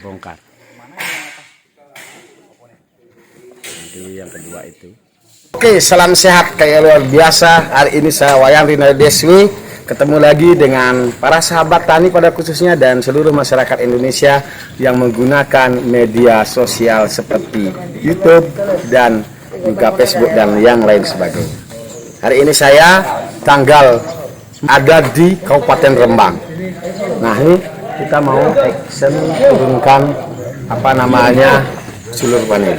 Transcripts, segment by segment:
dibongkar. Nanti yang kedua itu. Oke, salam sehat kayak luar biasa. Hari ini saya Wayan Rina Deswi ketemu lagi dengan para sahabat tani pada khususnya dan seluruh masyarakat Indonesia yang menggunakan media sosial seperti YouTube dan juga Facebook dan yang lain sebagainya. Hari ini saya ada di Kabupaten Rembang. Nah, ini kita mau action turunkan sulur panel.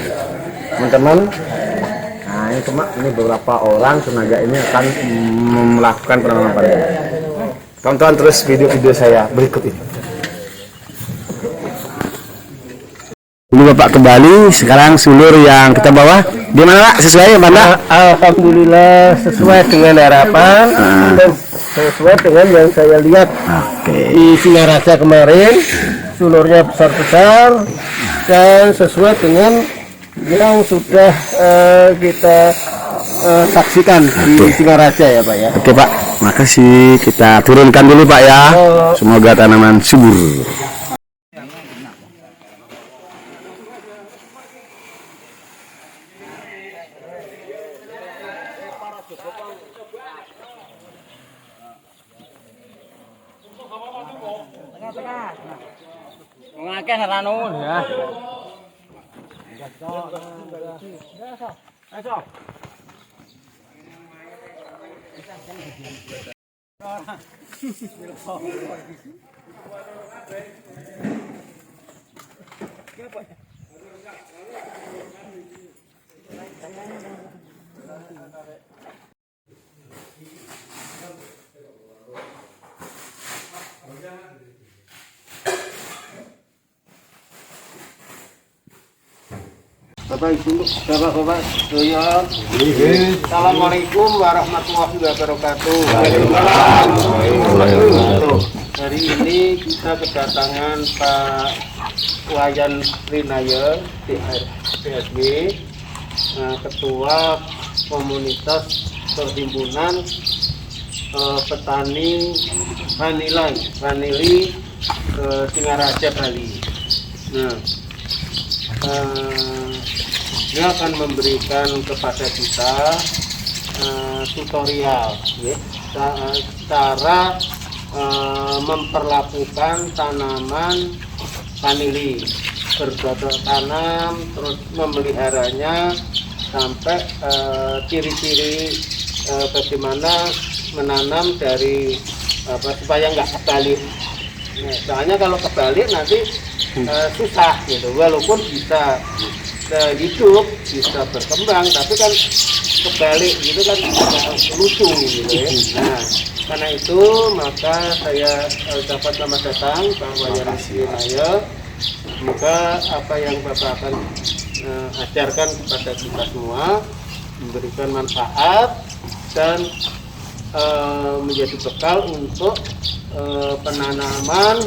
Teman-teman, nah ini beberapa orang tenaga ini akan melakukan penanaman panel. Tonton terus video-video saya berikut ini. Ini Bapak kembali, sekarang sulur yang kita bawa gimana Pak? Sesuai mana? Alhamdulillah sesuai dengan harapan dan sesuai dengan yang saya lihat di Singaraja kemarin. Sulurnya besar-besar dan sesuai dengan yang sudah kita saksikan di Singaraja ya Pak ya. Oke Pak, makasih. Kita turunkan dulu Pak ya. Semoga tanaman subur. Ngakeh rano ya. Bapak Ibu, Bapak-bapak, sekalian. Assalamualaikum warahmatullahi wabarakatuh. Hari ini kita kedatangan Pak Wayan Rinaya PSB, Ketua Komunitas Perhimpunan Petani Vanili Singaraja Bali. Nah, dia akan memberikan kepada kita tutorial ya, cara memperlakukan tanaman vanili, bercocok tanam, terus memeliharanya sampai ciri-ciri bagaimana menanam dari supaya nggak kebalik. Nah, soalnya kalau kebalik nanti susah gitu, walaupun bisa hidup, bisa berkembang, tapi kan kebalik gitu kan lucu gitu ya. Nah, karena itu maka saya ucapkan selamat datang Pak Wayan Rinaya. Semoga apa yang Bapak akan ajarkan kepada kita semua memberikan manfaat dan menjadi bekal untuk penanaman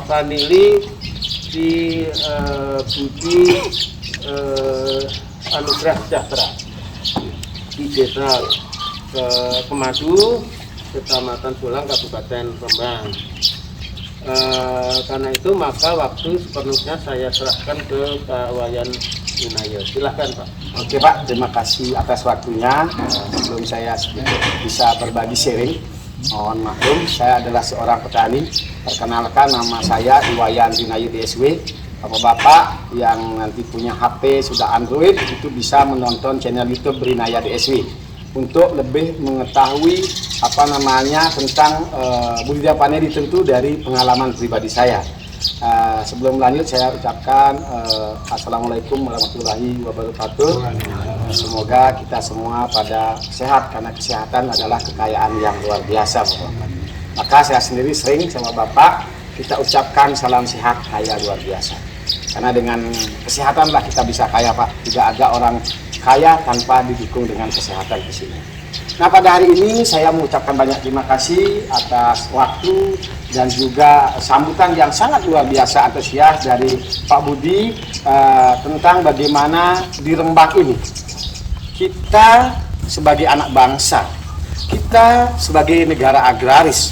vanili di Budi Anugerah Sejahtera di Desa Kemadu, Kecamatan Sulang, Kabupaten Rembang. Karena itu maka waktu sepenuhnya saya serahkan ke Pak Wayan Rinaya. Silahkan Pak. Oke Pak, terima kasih atas waktunya. Sebelum saya bisa berbagi sharing, mohon maklum, saya adalah seorang petani. Perkenalkan, nama saya Wayan Rinaya DSW. Bapak-bapak yang nanti punya HP sudah Android itu bisa menonton channel YouTube Rinaya DSW untuk lebih mengetahui tentang budidaya vanili, tentu dari pengalaman pribadi saya. Sebelum lanjut saya ucapkan Assalamualaikum warahmatullahi wabarakatuh. Semoga kita semua pada sehat, karena kesehatan adalah kekayaan yang luar biasa Bapak. Maka saya sendiri sering sama Bapak kita ucapkan salam sehat kaya luar biasa. Karena dengan kesehatanlah kita bisa kaya Pak. Tidak ada orang kaya tanpa didukung dengan kesehatan di sini. Nah, pada hari ini saya mengucapkan banyak terima kasih atas waktu dan juga sambutan yang sangat luar biasa antusias dari Pak Budi tentang bagaimana di Rembang ini kita sebagai anak bangsa, kita sebagai negara agraris,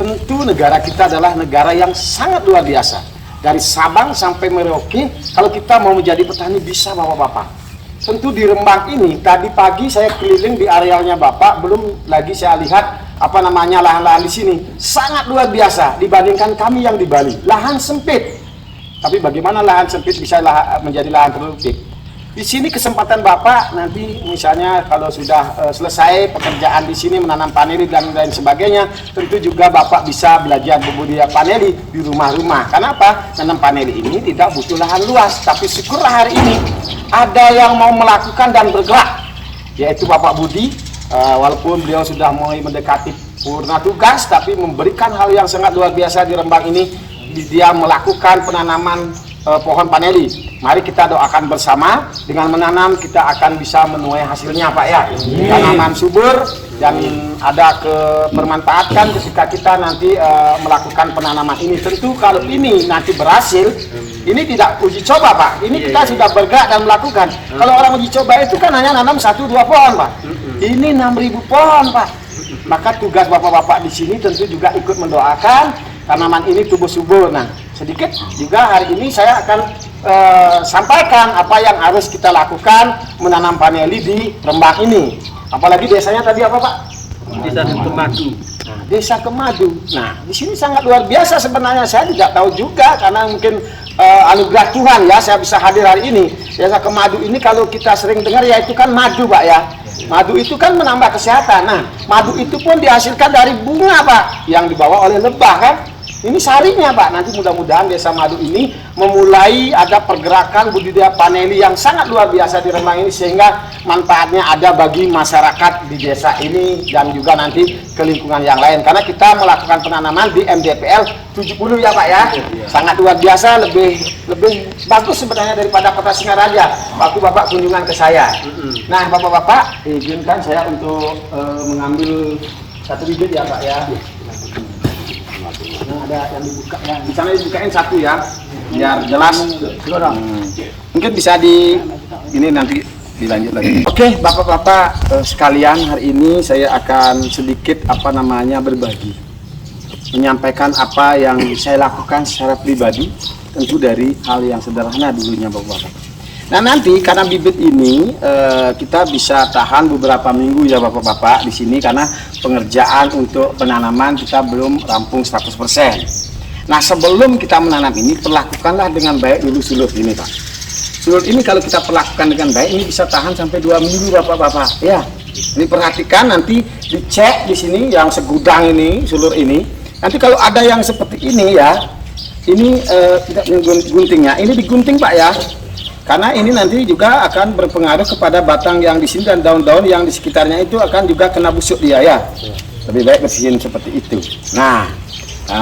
tentu negara kita adalah negara yang sangat luar biasa. dari Sabang sampai Merauke. Kalau kita mau menjadi petani bisa Bapak-bapak. Tentu di Rembang ini tadi pagi saya keliling di arealnya Bapak, belum lagi saya lihat lahan-lahan di sini sangat luar biasa dibandingkan kami yang di Bali. Lahan sempit, tapi bagaimana lahan sempit bisa menjadi lahan produktif? Di sini kesempatan Bapak nanti misalnya kalau sudah selesai pekerjaan di sini menanam paneli dan lain sebagainya, tentu juga Bapak bisa belajar budidaya paneli di rumah-rumah. Kenapa? Menanam paneli ini tidak butuh lahan luas, tapi syukurlah hari ini ada yang mau melakukan dan bergerak, yaitu Bapak Budi. Walaupun beliau sudah mulai mendekati purna tugas, tapi memberikan hal yang sangat luar biasa di Rembang ini. Dia melakukan penanaman pohon paneli. Mari kita doakan bersama, dengan menanam kita akan bisa menuai hasilnya Pak ya. Tanaman subur dan ada kebermanfaatan ketika kita nanti melakukan penanaman ini. Tentu kalau ini nanti berhasil, ini tidak uji coba Pak, ini kita sudah bergerak dan melakukan. Kalau orang uji coba itu kan hanya nanam 1-2 pohon Pak, ini 6.000 pohon Pak. Maka tugas Bapak-bapak di sini tentu juga ikut mendoakan tanaman ini tumbuh subur. Nah, sedikit juga hari ini saya akan sampaikan apa yang harus kita lakukan menanam paneli di Rembang ini. Apalagi desanya tadi apa Pak? Desa Kemadu. Nah, Desa Kemadu. Nah, di sini sangat luar biasa sebenarnya. Saya tidak tahu juga karena mungkin anugerah Tuhan ya saya bisa hadir hari ini. Desa Kemadu ini kalau kita sering dengar ya itu kan madu Pak ya. Madu itu kan menambah kesehatan. Nah, madu itu pun dihasilkan dari bunga Pak yang dibawa oleh lebah kan. Ini sarinya Pak. Nanti mudah-mudahan Desa Madu ini memulai ada pergerakan budidaya paneli yang sangat luar biasa di Rembang ini, sehingga manfaatnya ada bagi masyarakat di desa ini dan juga nanti ke lingkungan yang lain. Karena kita melakukan penanaman di MDPL 70 ya Pak ya. Sangat luar biasa, lebih bagus sebenarnya daripada Kota Singaraja waktu Bapak kunjungan ke saya. Nah, Bapak-bapak, izinkan saya untuk mengambil satu bibit ya Pak ya. Nah, ada yang dibuka ya. Di sana dibukain satu ya, biar jelas. Mungkin bisa ini nanti dilanjut lagi. Oke, Bapak-bapak sekalian, hari ini saya akan sedikit berbagi, menyampaikan apa yang saya lakukan secara pribadi, tentu dari hal yang sederhana dulunya Bapak-bapak. Nah, nanti karena bibit ini kita bisa tahan beberapa minggu ya Bapak-bapak di sini, karena pengerjaan untuk penanaman kita belum rampung 100%. Nah, sebelum kita menanam ini, perlakukanlah dengan baik dulu sulur ini Pak. Sulur ini kalau kita perlakukan dengan baik, ini bisa tahan sampai 2 minggu Bapak-bapak. Ya, ini perhatikan, nanti dicek di sini yang segudang ini, sulur ini. Nanti kalau ada yang seperti ini ya, ini tidak guntingnya, ini digunting Pak ya. Karena ini nanti juga akan berpengaruh kepada batang yang di sini dan daun-daun yang di sekitarnya itu akan juga kena busuk dia ya. Lebih baik bersihin seperti itu. Nah,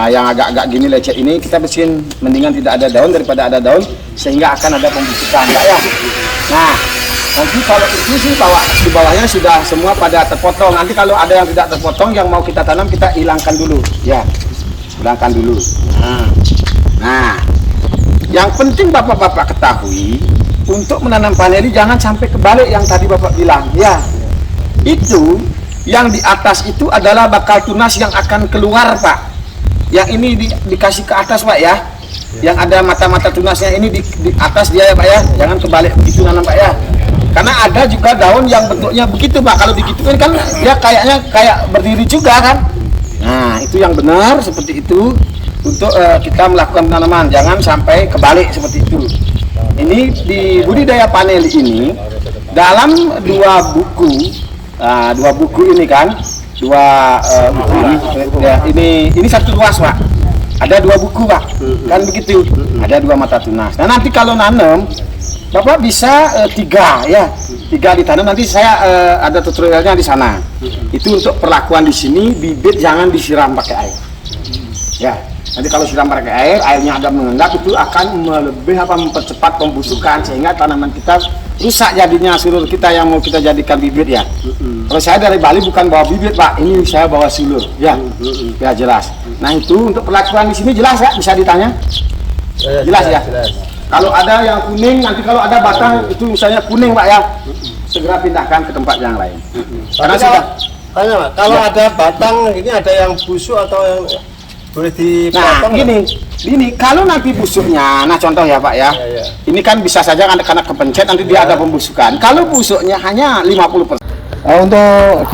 yang agak-agak gini lecet ini kita bersihin, mendingan tidak ada daun daripada ada daun, sehingga akan ada pembusukan Pak ya. Nah, nanti kalau itu sih di bawahnya sudah semua pada terpotong. Nanti kalau ada yang tidak terpotong yang mau kita tanam, kita hilangkan dulu ya. Hilangkan dulu. Nah, yang penting Bapak-bapak ketahui, untuk menanam paneli jangan sampai kebalik yang tadi Bapak bilang ya. Itu yang di atas itu adalah bakal tunas yang akan keluar Pak. Yang ini dikasih ke atas Pak ya. Yang ada mata-mata tunasnya ini di atas dia ya Pak ya. Jangan kebalik begitu nanam Pak ya. Karena ada juga daun yang bentuknya begitu Pak. Kalau digituin kan dia kayaknya kayak berdiri juga kan. Nah, itu yang benar seperti itu. Untuk kita melakukan penanaman, jangan sampai kebalik seperti itu. Ini di budidaya paneli ini dalam dua buku ini kan, ini satu ruas Pak. Ada 2 buku Pak, kan begitu. Ada 2 mata tunas. Nah, nanti kalau nanam, Bapak bisa 3 ya, 3 ditanam. Nanti saya ada tutorialnya di sana. Itu untuk perlakuan di sini, bibit jangan disiram pakai air. Ya. Nanti kalau siram pakai air, airnya ada mengendap, itu akan mempercepat pembusukan, sehingga tanaman kita rusak jadinya sulur kita yang mau kita jadikan bibit ya. Kalau saya dari Bali bukan bawa bibit Pak, ini saya bawa sulur ya. Ya jelas. Nah, itu untuk perlakuan di sini jelas ya, bisa ditanya? Jelas ya. Kalau ada yang kuning, nanti kalau ada batang itu misalnya kuning Pak ya, segera pindahkan ke tempat yang lain. Karena sudah tanya Pak, kalau ada batang ini ada yang busuk atau yang boleh Nah, dipotong. gini, kalau nanti busuknya, nah contoh ya Pak ya, ini kan bisa saja karena kepencet nanti dia ada pembusukan. Kalau busuknya hanya 50%. Untuk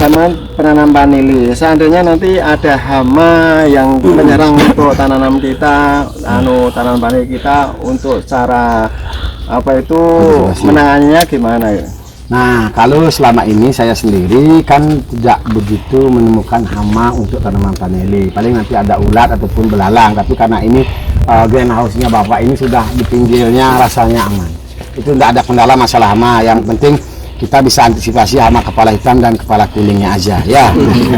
penanam vanili, seandainya nanti ada hama yang menyerang untuk tanaman kita, tanaman vanili kita, untuk cara menangannya gimana ya? Nah, kalau selama ini saya sendiri kan tidak begitu menemukan hama untuk tanaman vanili. Paling nanti ada ulat ataupun belalang, tapi karena ini greenhouse-nya Bapak ini sudah di pinggirnya, rasanya aman. Itu tidak ada kendala masalah hama. Yang penting kita bisa antisipasi hama kepala hitam dan kepala kuningnya aja, ya.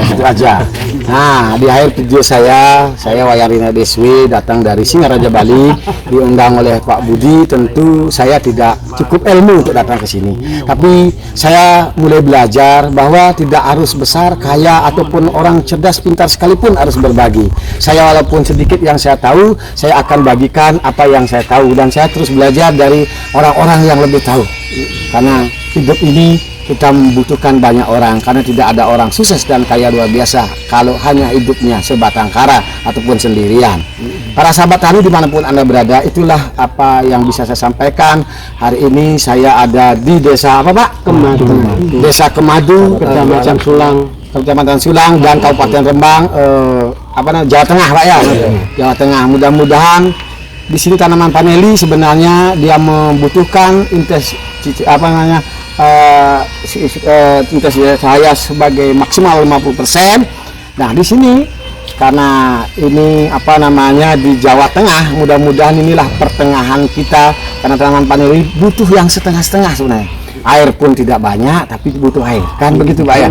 Itu aja. Nah, di akhir video saya Wayan Rina DSW datang dari Singaraja Bali, diundang oleh Pak Budi. Tentu saya tidak cukup ilmu untuk datang ke sini, tapi saya mulai belajar bahwa tidak harus besar, kaya ataupun orang cerdas, pintar sekalipun harus berbagi. Saya walaupun sedikit yang saya tahu, saya akan bagikan apa yang saya tahu, dan saya terus belajar dari orang-orang yang lebih tahu. Karena hidup ini kita membutuhkan banyak orang, karena tidak ada orang sukses dan kaya luar biasa kalau hanya hidupnya sebatang kara ataupun sendirian. Para sahabat tani dimanapun Anda berada, itulah apa yang bisa saya sampaikan. Hari ini saya ada di desa apa Pak? Kemadu. Desa Kemadu, Kecamatan Sulang dan Kabupaten Rembang, Jawa Tengah Pak ya. Jawa Tengah. Mudah-mudahan di sini tanaman vanili sebenarnya dia membutuhkan intensitas cahaya sebagai maksimal 50%. Nah, di sini karena ini di Jawa Tengah, mudah-mudahan inilah pertengahan kita, karena tanaman vanili butuh yang setengah-setengah sebenarnya. Air pun tidak banyak, tapi butuh air, kan begitu Pak ya.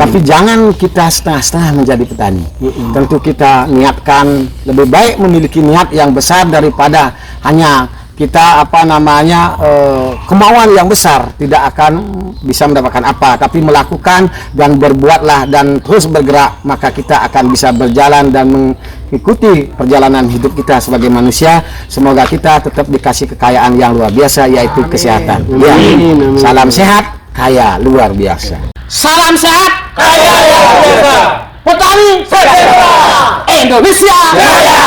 Tapi jangan kita setengah-setengah menjadi petani. Tentu kita niatkan, lebih baik memiliki niat yang besar daripada hanya kita kemauan yang besar, tidak akan bisa mendapatkan apa, tapi melakukan dan berbuatlah dan terus bergerak, maka kita akan bisa berjalan dan mengikuti perjalanan hidup kita sebagai manusia. Semoga kita tetap dikasih kekayaan yang luar biasa, yaitu kesehatan. Ya. Salam sehat, kaya luar biasa. Salam sehat, kaya luar biasa. Petani sejahtera, Indonesia jaya.